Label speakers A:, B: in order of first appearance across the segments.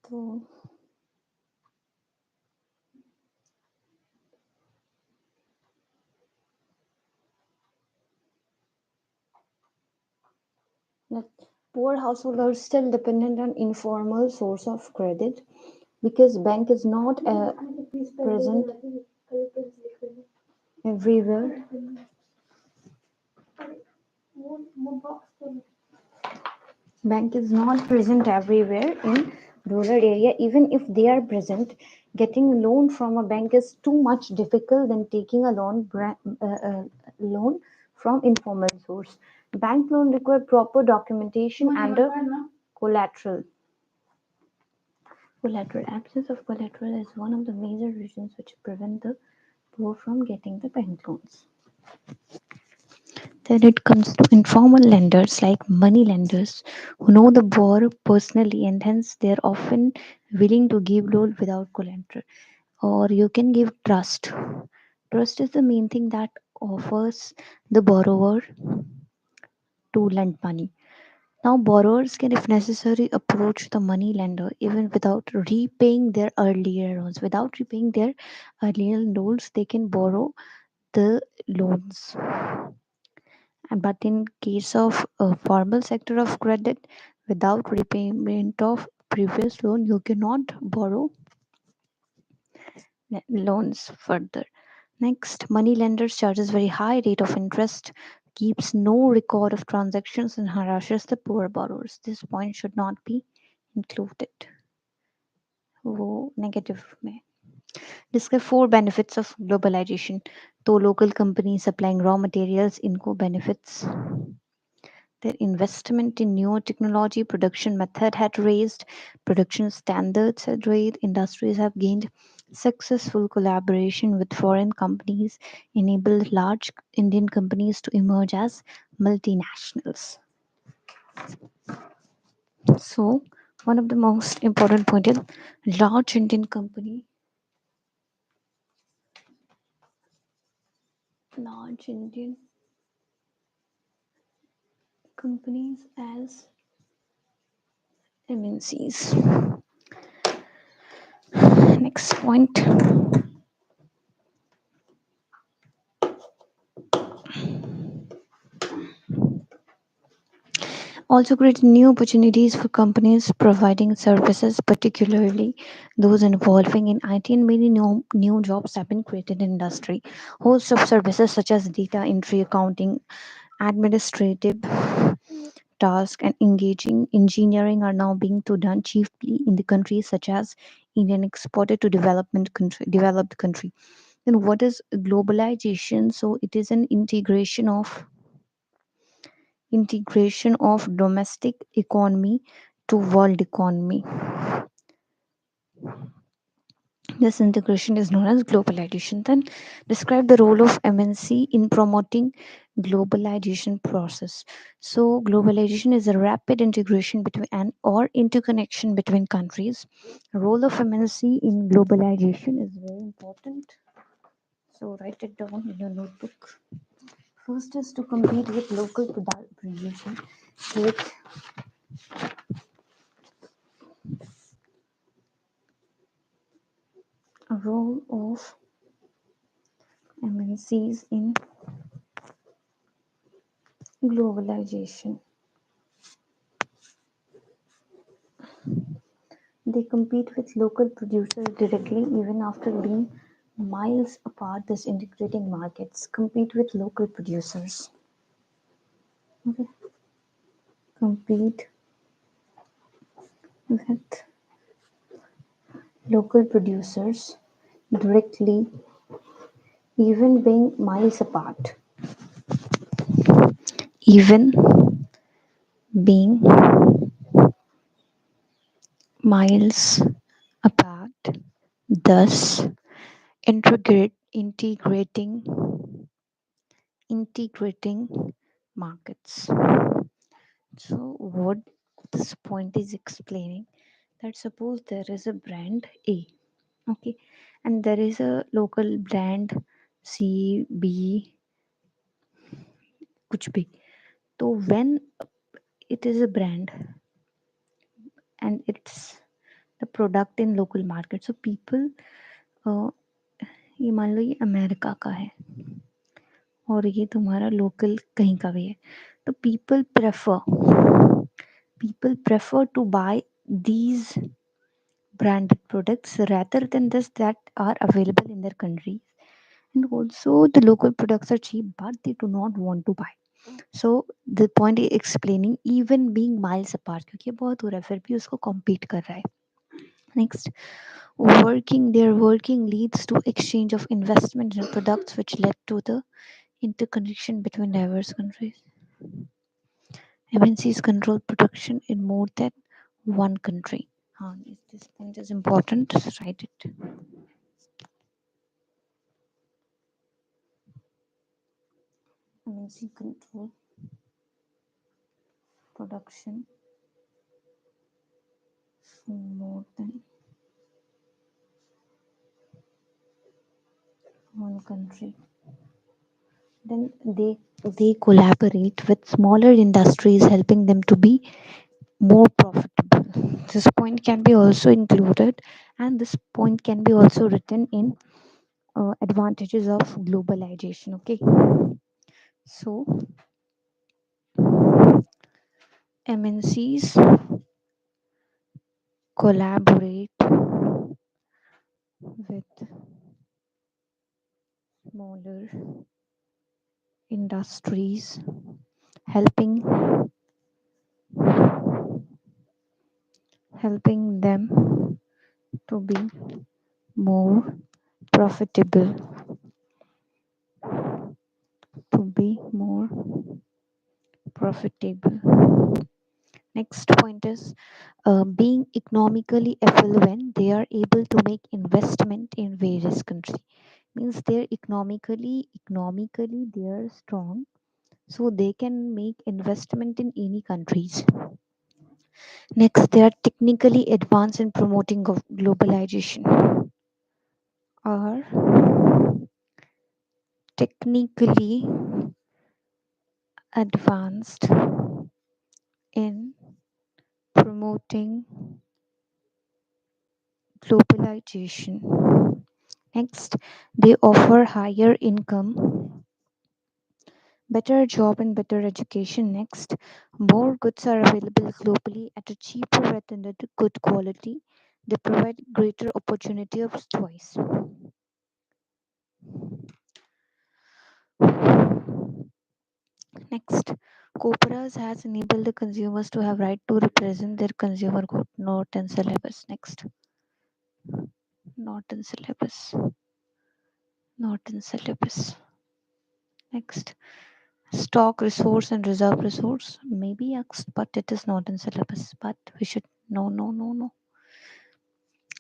A: So that poor households are still dependent on informal source of credit because bank is not present everywhere. Bank is not present everywhere in rural area. Even if they are present, getting a loan from a bank is too much difficult than taking a loan from informal source. Bank loan require proper documentation and a collateral. Collateral absence of collateral is one of the major reasons which prevent the poor from getting the bank loans. Then it comes to informal lenders like money lenders who know the borrower personally and hence they are often willing to give loan without collateral. Or you can give trust. Trust is the main thing that offers the borrower to lend money. Now, borrowers can, if necessary, approach the money lender even without repaying their earlier loans. Without repaying their earlier loans, they can borrow the loans. But in case of a formal sector of credit, without repayment of previous loan, you cannot borrow loans further. Next, money lenders charges very high rate of interest, keeps no record of transactions and harasses the poor borrowers. This point should not be included. वो negative में. Describe four benefits of globalization. तो local companies supplying raw materials इनको benefits. Their investment in newer technology production method had raised, production standards had raised, industries have gained successful collaboration with foreign companies, enabled large Indian companies to emerge as multinationals. So, one of the most important point is large Indian large Indian companies as MNCs. Next point. Also create new opportunities for companies providing services, particularly those involving in IT, and many new jobs have been created in industry. Host of services such as data entry, accounting, administrative tasks, and engaging engineering are now being to done chiefly in the countries such as Indian exported to developed country. Then what is globalization? So it is an integration of domestic economy to world economy. This integration is known as globalization. Then describe the role of MNC in promoting globalization process. So globalization is a rapid integration between and or interconnection between countries. Role of MNC in globalization is very important. So write it down in your notebook. First is to compete with local production. With a role of MNCs in globalization. They compete with local producers directly even after being miles apart. This integrating markets compete with local producers. Okay. Compete with local producers directly even being miles apart. Even being miles apart, thus integrating markets. So what this point is explaining that suppose there is a brand A, okay, and there is a local brand C, B, कुछ भी. So when it is a brand and it's the product in local market. So people, uh, ये मान लो ये America का है और ये तुम्हारा लोकल कहीं का भी है, तो people prefer to buy these branded products rather than this that are available in their countries. And also the local products are cheap but they do not want to buy. So the point is explaining even being miles apart, क्योंकि ये बहुत हो रहा है फिर भी उसको compete कर रहा है. Next, working leads to exchange of investment in products which led to the interconnection between diverse countries. MNCs control production in more than one country. If this point is important, just write it. MNC control production in more than one country. Then they collaborate with smaller industries, helping them to be more profitable. This point can be also included, and this point can be also written in advantages of globalization. Okay, so MNCs collaborate with smaller industries, helping them to be more profitable, to be more profitable. Next point is being economically affluent, they are able to make investment in various countries. Means they're economically they are strong, so they can make investment in any countries. Next, they are technically advanced in promoting globalization. Are technically advanced in promoting globalization. Next, they offer higher income, better job, and better education. Next, more goods are available globally at a cheaper rate and at a good quality. They provide greater opportunity of choice. Next, Cooperas has enabled the consumers to have right to represent their consumer good. Not in syllabus. Next, not in syllabus. Not in syllabus. Next, stock resource and reserve resource may be asked, but it is not in syllabus. But we should no.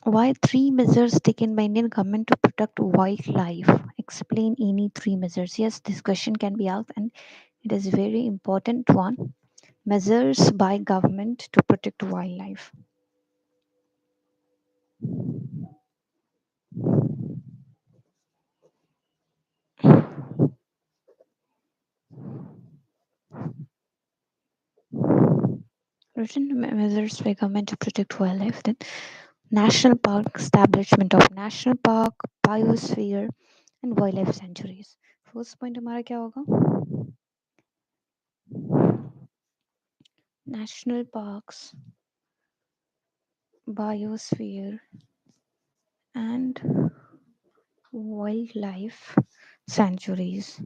A: Why three measures taken by Indian government to protect wildlife? Explain any three measures. Yes, this question can be asked, and it is very important one. Measures by government to protect wildlife. Written measures by government to protect wildlife. Then national park, establishment of national park, biosphere and wildlife sanctuaries. First point हमारा क्या होगा? National parks, biosphere and wildlife sanctuaries.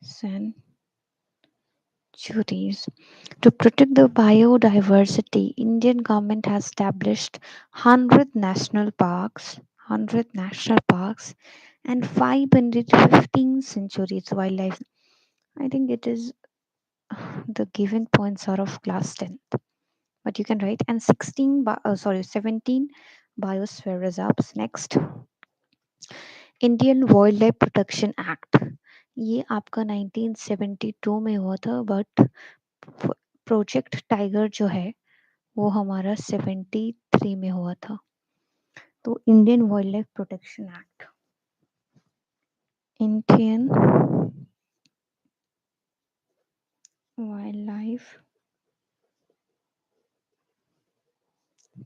A: Sanctuaries. To protect the biodiversity, Indian government has established 100 national parks and 515 sanctuaries wildlife. I think it is the given points are of class 10th, but you can write and 17 biosphere reserves. Next, Indian wild life protection act, ये आपका 1972 में हुआ था, but project tiger जो है वो हमारा 73 में हुआ था. तो Indian wild life protection act, Indian wild life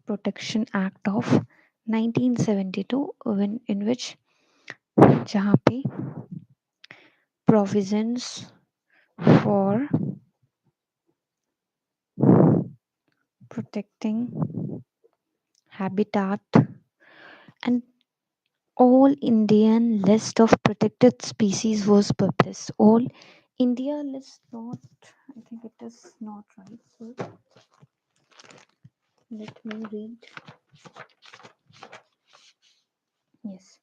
A: Protection Act of 1972, in which जहाँ पे provisions for protecting habitat and all Indian list of protected species was published. All India list not, I think it is not right. So let me read. Yes.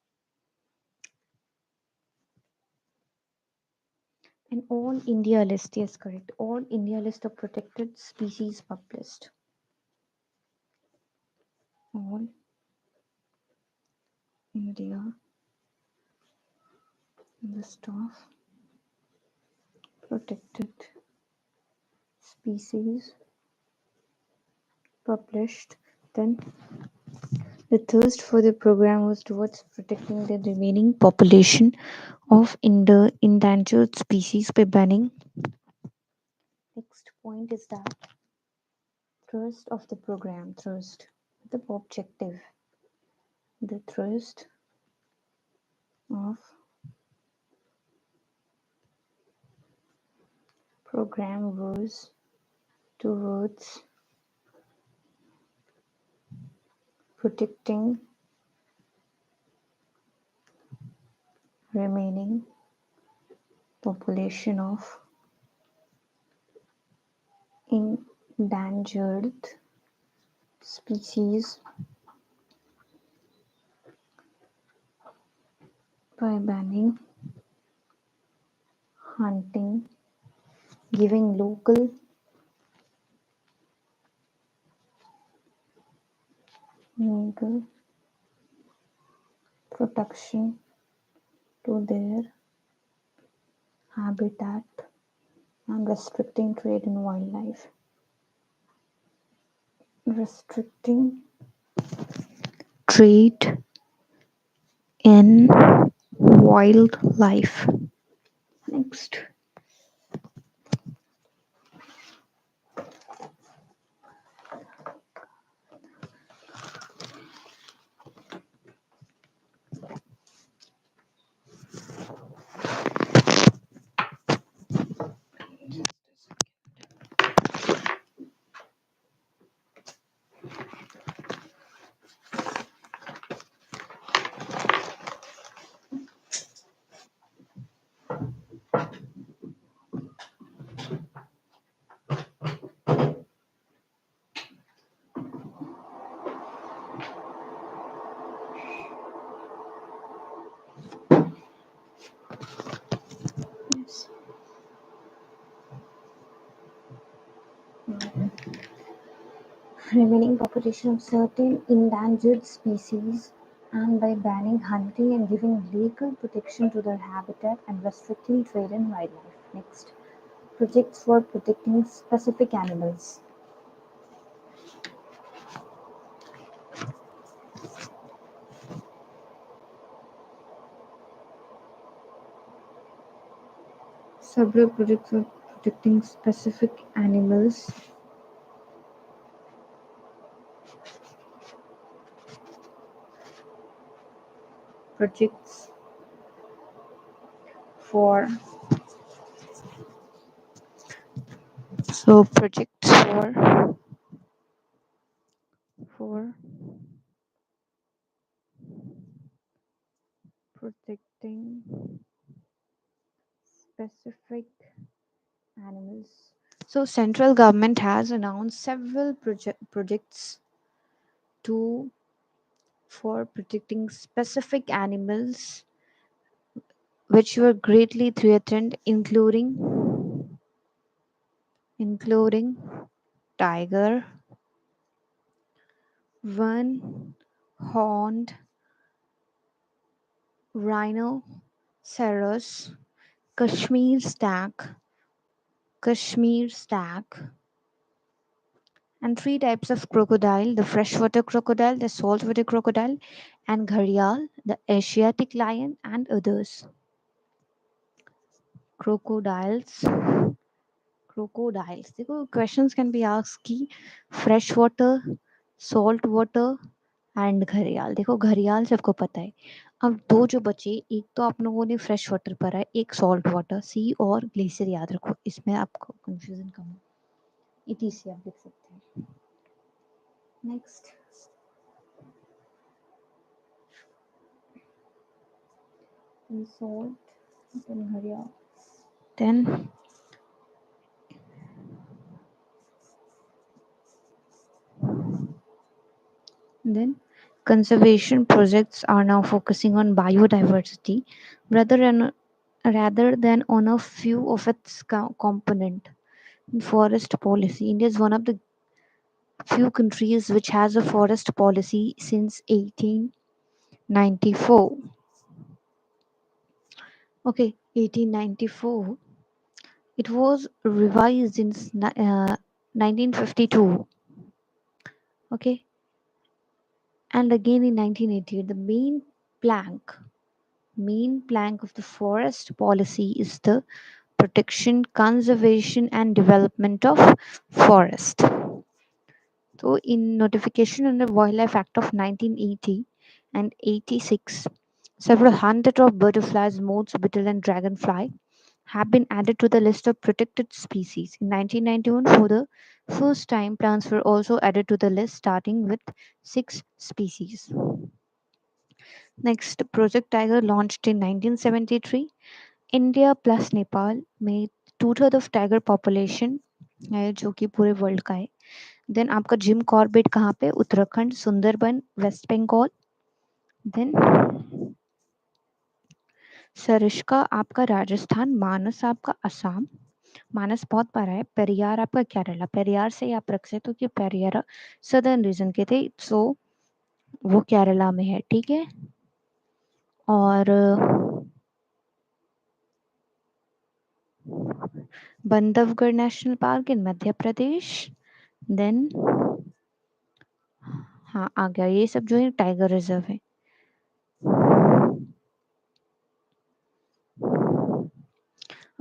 A: An all India list, yes, correct. All India list of protected species published. All India list of protected species published. Then the thirst for the program was towards protecting the remaining population of endangered species by banning. Next point is that thrust of the program, thrust, the objective. The thrust of program was towards protecting remaining population of endangered species by banning hunting, giving local legal protection to their habitat and restricting trade in wildlife. Restricting trade in wildlife. Next. Yes. Remaining population of certain endangered species and by banning hunting and giving legal protection to their habitat and restricting trade in wildlife. Next, projects for protecting specific animals. Several projects for protecting specific animals. Projects for projects for protecting specific animals. So central government has announced several projects to for protecting specific animals which were greatly threatened, including tiger, one horned rhinoceros, Kashmir Kashmir stag, and three types of crocodile: the freshwater crocodile, the saltwater crocodile, and gharial, the Asiatic lion, and others. Crocodiles. Crocodiles. देखो questions can be asked कि freshwater salt water and घड़ियाल। देखो घड़ियाल सबको पता है। अब दो जो बचे, एक तो आप लोगों ने फ्रेश वाटर पढ़ा है, एक सॉल्ट वाटर, सी और ग्लेशियर याद रखो, इसमें आपको कंफ्यूजन कम है। इटीसी आप लिख सकते हैं। नेक्स्ट सॉल्ट, देन घड़ियाल, then Then, conservation projects are now focusing on biodiversity rather than rather than on a few of its component. In forest policy, India is one of the few countries which has a forest policy since 1894. Okay, 1894. It was revised in 1952. Okay, and again in 1988. The main plank of the forest policy is the protection, conservation, and development of forest. So, in notification under Wildlife Act of 1980 and 86, several hundred of butterflies, moths, beetle, and dragonfly have been added to the list of protected species. In 1991, for the first time, plants were also added to the list, starting with 6 species. Next, Project Tiger launched in 1973. India plus Nepal में 2/3 of tiger population है जो कि पूरे world का है। Then आपका Jim Corbett कहाँ पे? उत्तराखंड, सुंदरबन, वेस्ट बंगाल। देन सरिस्का आपका राजस्थान, मानस आपका असम, मानस बहुत बड़ा है। पेरियार आपका केरला, पेरियार से आप रख सकते हो कि पेरियार सदर्न रीजन के थे, सो वो केरला में है, ठीक है। और Bandhavgarh national park in Madhya Pradesh. Then हाँ आ गया, ये सब जो है टाइगर रिजर्व है।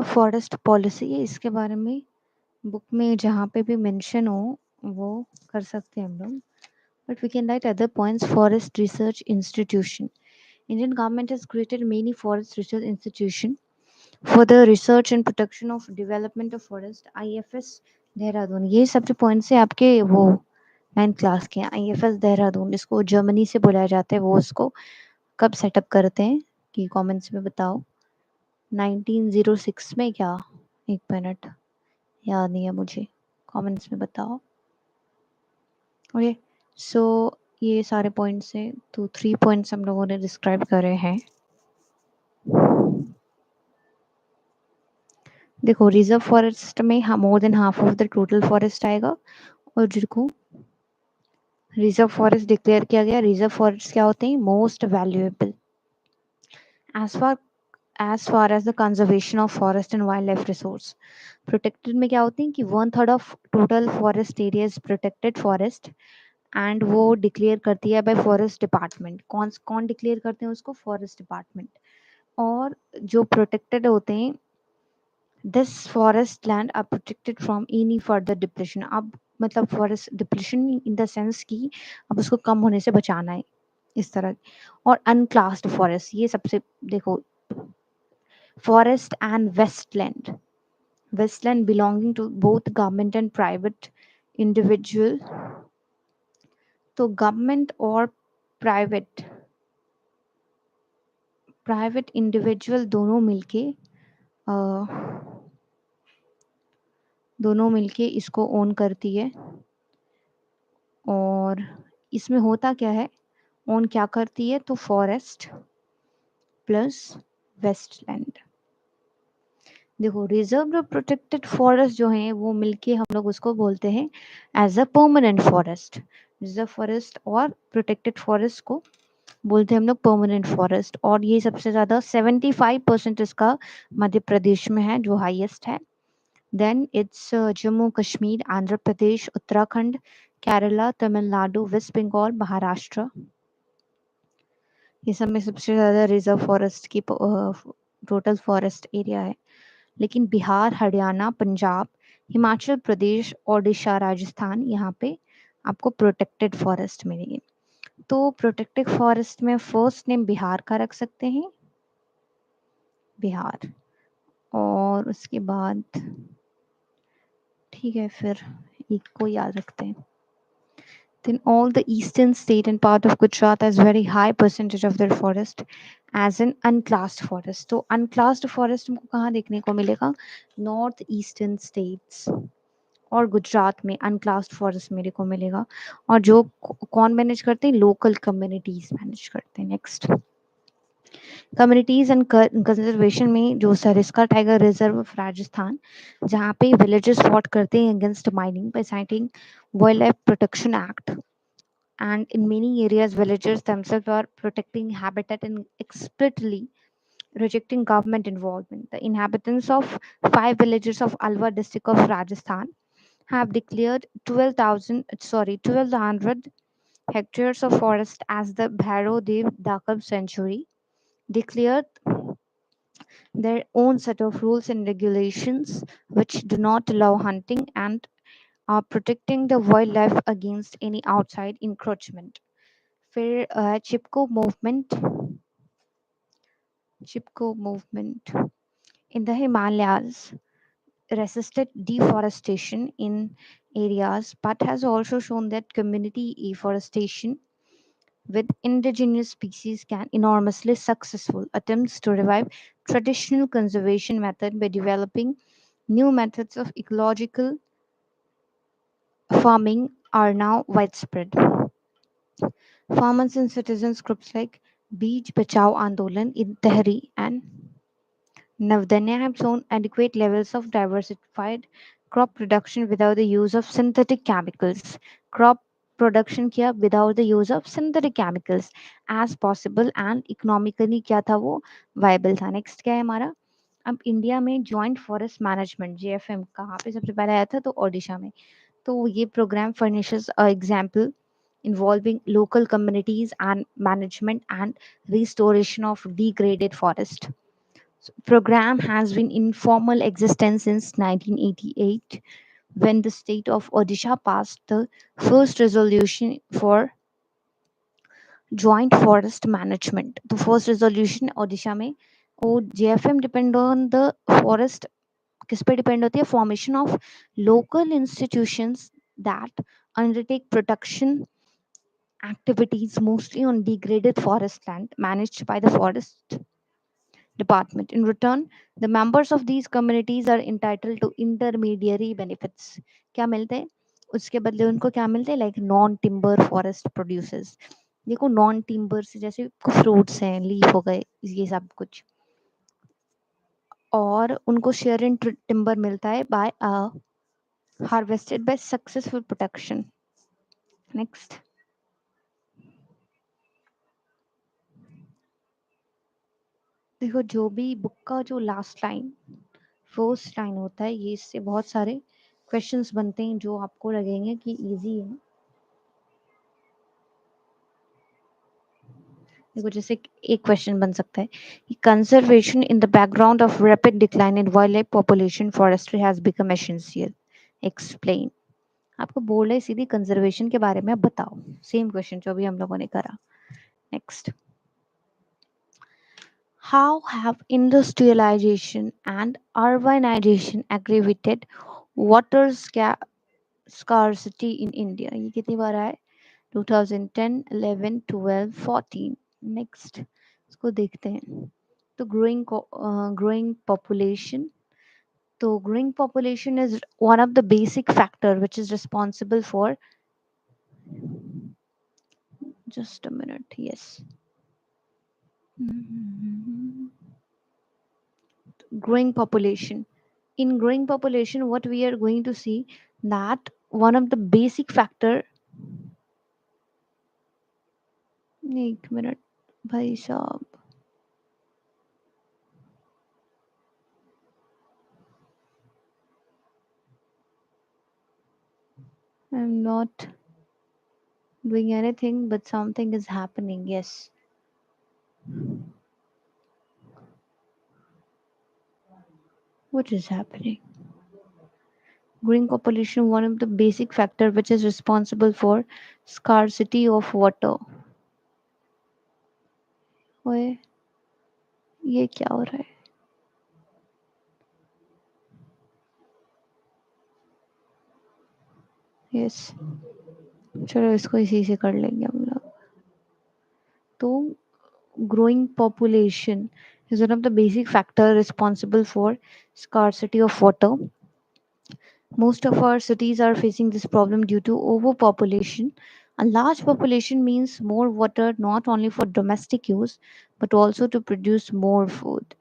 A: फॉरेस्ट पॉलिसी है, इसके बारे में बुक में जहाँ पे भी मेंशन हो वो कर सकते हैं हम लोग, but we can write other points. Forest research institution, Indian government has created many forest research institution for the research and protection of development of forest. IFS Dehradun, ये सब जो पॉइंट्स है आपके वो 9th क्लास के हैं। IFS देहरादून, इसको Germany से बुलाया जाता है, वो उसको कब सेटअप करते हैं कि कमेंट्स में बताओ। 1906 में क्या? एक मिनट, याद नहीं है मुझे, कमेंट्स में बताओ। ओके, सो ये सारे पॉइंट्स हैं, तो 3 पॉइंट्स हम लोगों ने डिस्क्राइब करे हैं। देखो रिजर्व फॉरेस्ट में more than half of the total forest आएगा, और जिनको रिजर्व फॉरेस्ट डिक्लेयर किया गया, रिजर्व फॉरेस्ट क्या होते हैं? Most valuable. As far as the conservation of forest and wildlife resource. Protected में क्या होते हैं कि 1/3 of total forest area is protected forest, and वो डिक्लेयर करती है बाय फॉरेस्ट डिपार्टमेंट। कौन कौन डिक्लेयर करते हैं उसको? Forest department. और जो प्रोटेक्टेड होते हैं, this forest land are protected from any further depression. अब मतलब forest depression in the sense कि अब उसको कम होने से बचाना है, इस तरह। और अनक्लास्ड फॉरेस्ट, ये सबसे देखो, forest and wasteland belonging to both government and private individual. तो गवर्नमेंट और प्राइवेट इंडिविजुअल दोनों मिलके इसको ओन करती है। और इसमें होता क्या है, ओन क्या करती है? तो फॉरेस्ट प्लस वेस्टलैंड। देखो रिजर्व और प्रोटेक्टेड फॉरेस्ट जो है वो मिलके हम लोग उसको बोलते हैं as a permanent forest. Reserve forest और प्रोटेक्टेड फॉरेस्ट को बोलते हैं हम लोग परमानेंट फॉरेस्ट। और ये सबसे ज़्यादा 75% इसका मध्य प्रदेश में है, जो हाईएस्ट है। देन इट्स जम्मू कश्मीर, आंध्र प्रदेश, उत्तराखंड, केरला, तमिलनाडु, वेस्ट बंगाल, महाराष्ट्र, ये सब में सबसे ज़्यादा रिजर्व फॉरेस्ट की टोटल फॉरेस्ट एरिया है। लेकिन बिहार, हरियाणा, पंजाब, हिमाचल प्रदेश, ओडिशा, राजस्थान, यहाँ पे आपको प्रोटेक्टेड फॉरेस्ट मिलेगी। तो प्रोटेक्टेड फॉरेस्ट में फर्स्ट नेम बिहार का रख सकते हैं, बिहार। और उसके बाद ठीक है, फिर एक को याद रखते हैं। Then all the eastern state and part of Gujarat has very high percentage of their forest as an unclassed forest. तो unclassed forest हमको कहाँ देखने को मिलेगा? नॉर्थ ईस्टर्न स्टेट्स और गुजरात में अनक्लास्ड फॉरेस्ट मेरे को मिलेगा। और जो कौन मैनेज करते हैं? लोकल कम्युनिटीज मैनेज करते हैं। नेक्स्ट, कम्युनिटीज एंड कंजर्वेशन में जो Sariska tiger reserve of Rajasthan, जहाँ पे विलेजेस फॉट करते हैं against mining by citing wild life protection act, and in many areas villagers themselves are protecting habitat and explicitly rejecting government involvement. The inhabitants of 5 villages of Alwar district of Rajasthan have declared 1200 hectares of forest as the Bhairo Dev Dakab Sanctuary, declared their own set of rules and regulations which do not allow hunting and are protecting the wildlife against any outside encroachment. फिर चिपको movement in the Himalayas resisted deforestation in areas but has also shown that community afforestation with indigenous species can enormously successful. Attempts to revive traditional conservation method by developing new methods of ecological farming are now widespread. Farmers and citizens groups like Beej Bachao Andolan in Tehri and Navdanya have shown adequate levels of diversified crop production without the use of synthetic chemicals. Crop production किया without the use of synthetic chemicals as possible and economically क्या था वो viable था. Next क्या है हमारा? अब India में जॉइंट फॉरेस्ट मैनेजमेंट JFM कहाँ पे सबसे पहले आया था? तो ओडिशा में। तो ये programme furnishes a example involving local communities and management and restoration of degraded forest. Program has been in formal existence since 1988 when the state of Odisha passed the first resolution for joint forest management. The first resolution Odisha में वो JFM depend on the forest, किस पे depend होती है? Formation of local institutions that undertake protection activities mostly on degraded forest land managed by the forest department. In return, the members of these communities are entitled to intermediary benefits. क्या मिलते हैं? उसके बदले उनको क्या मिलते हैं? Like non timber forest producers. देखो नॉन टिम्बर से जैसे फ्रूट्स हैं, लीफ हो गए, ये सब कुछ। और उनको शेयर इन टिम्बर मिलता है by harvested by successful protection. Next, देखो जो भी बुक का जो लास्ट लाइन फर्स्ट लाइन होता है, ये इससे बहुत सारे क्वेश्चंस बनते हैं जो आपको लगेंगे कि इजी है। देखो जैसे एक क्वेश्चन बन सकता है कि conservation in the background of rapid decline in wild life population forestry has become essential, explain. आपको बोल रहे सीधी कंजर्वेशन के बारे में बताओ, सेम क्वेश्चन जो अभी हम लोगों ने करा। Next, how have industrialization and urbanization aggravated water scarcity in India? ये कितनी बार आया है? 2010, 11, 12, 14. नेक्स्ट, इसको देखते हैं। तो growing population. तो growing population is one of the basic factor which is responsible for, just a minute, yes. Growing population. In growing population, what we are going to see that one of the basic factor, एक minute भाई साहब, I'm not doing anything but something is happening. Yes, what is happening? Growing population, one of the basic factor which is responsible for scarcity of water. ओए ये क्या हो रहा है? Yes, चलो इसको इसी से कर लेंगे हम लोग. तो growing population is one of the basic factor responsible for scarcity of water. Most of our cities are facing this problem due to overpopulation. A large population means more water not only for domestic use but also to produce more food.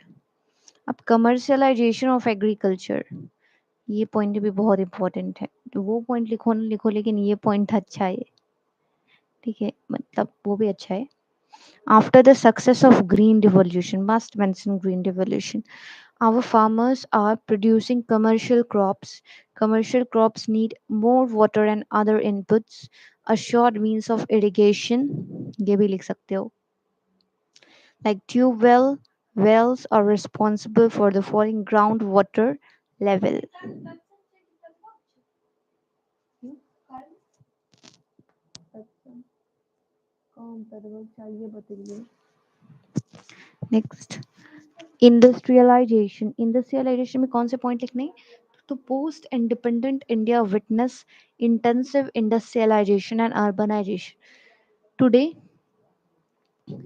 A: अब commercialisation of agriculture, ये point भी बहुत important है. तो वो point लिखो ना लिखो, लेकिन ये पॉइंट अच्छा है. ठीक है, मतलब वो भी अच्छा है. After the success of green revolution, must mention green revolution, our farmers are producing commercial crops. Commercial crops need more water and other inputs. Assured means of irrigation, ये भी लिख सकते हो, like tube wells are responsible for the falling groundwater level. Next, industrialisation. Industrialisation में कौन से point लिखने हैं? तो post independent India witness intensive industrialisation and urbanisation. Today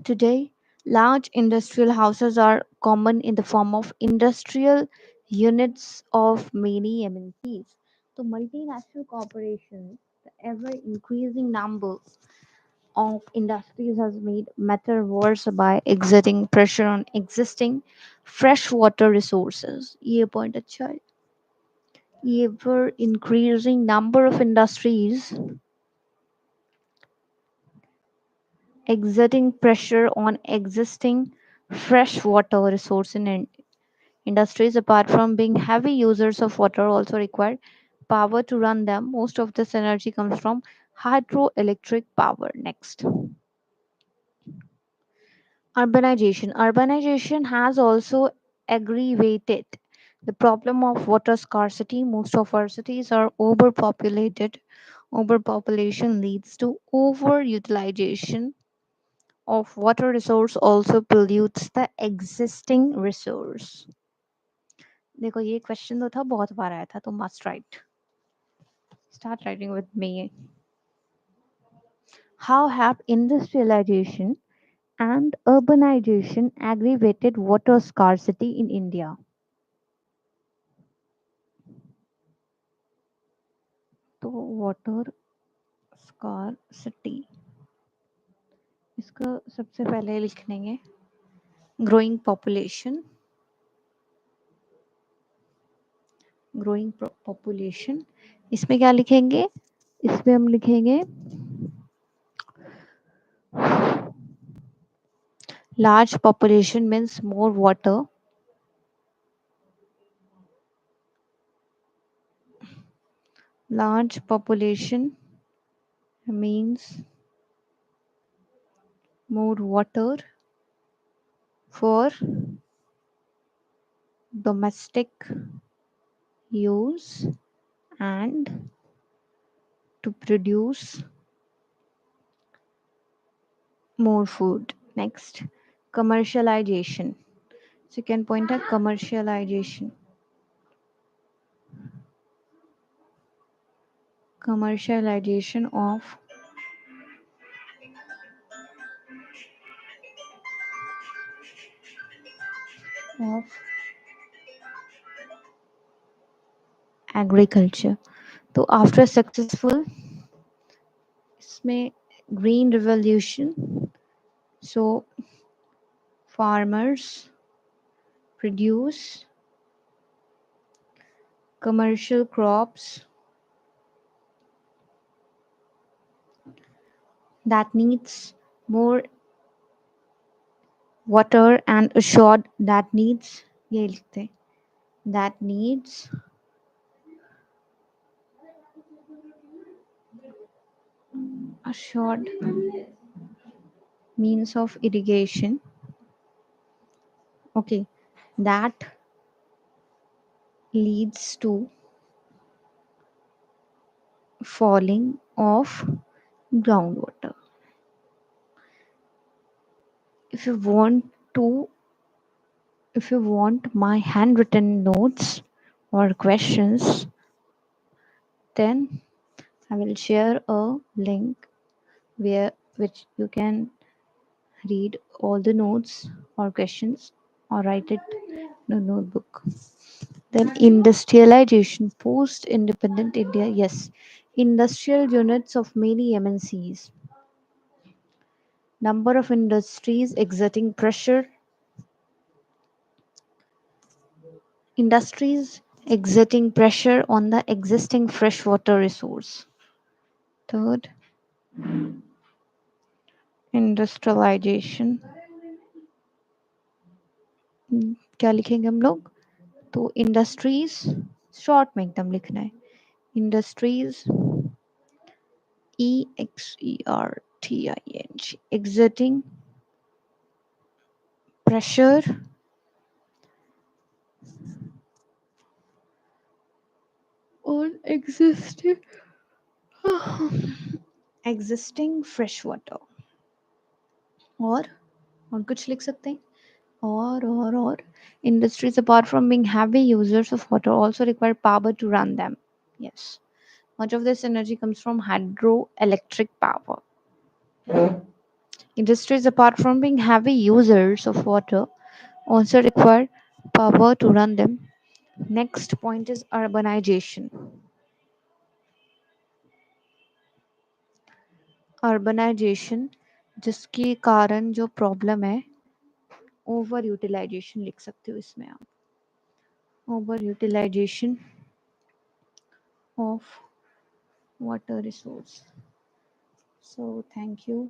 A: Today, large industrial houses are common in the form of industrial units of many MNCs. So, multinational corporations, the ever increasing number of industries has made matter worse by exerting pressure on existing freshwater resources. ये point अच्छा है. Ever increasing number of industries exerting pressure on existing freshwater resource in industries, apart from being heavy users of water, also require power to run them. Most of this energy comes from hydroelectric power. Next, urbanization. Urbanization has also aggravated the problem of water scarcity. Most of our cities are overpopulated. Overpopulation leads to overutilization of water resource, also pollutes the existing resource. देखो ये question तो था, बहुत बार आया था, तो must write. Start writing with me. How have industrialization and urbanization aggravated water scarcity in India? तो water scarcity, इसका सबसे पहले लिख लेंगे growing population. Growing population, इसमें क्या लिखेंगे? इसमें हम लिखेंगे large population means more water. Large population means more water for domestic use and to produce more food. Next, commercialization. Second point है commercialization. Commercialization of agriculture. तो after successful इसमें green revolution, so farmers produce commercial crops that needs more water and assured that needs, ये लिखते हैं, that needs assured means of irrigation. Okay, that leads to falling of groundwater. If you want to, if you want my handwritten notes or questions, then I will share a link where which you can read all the notes or questions or write it in a notebook. Then industrialization, post-independent India, yes, industrial units of many MNCs, number of industries exerting pressure, industries exerting pressure on the existing freshwater resource. Third, industrialization. क्या लिखेंगे हम लोग? तो industries short में एकदम लिखना है. Industries EXERTING exerting pressure on existing freshwater. और और कुछ लिख सकते हैं. Or industries apart from being heavy users of water also require power to run them. Yes, much of this energy comes from hydroelectric power. Industries apart from being heavy users of water also require power to run them. Next point is urbanization. Urbanization जिसके कारण जो problem है, over utilisation लिख सकते हो इसमें आप. Over utilisation of water resource. So thank you.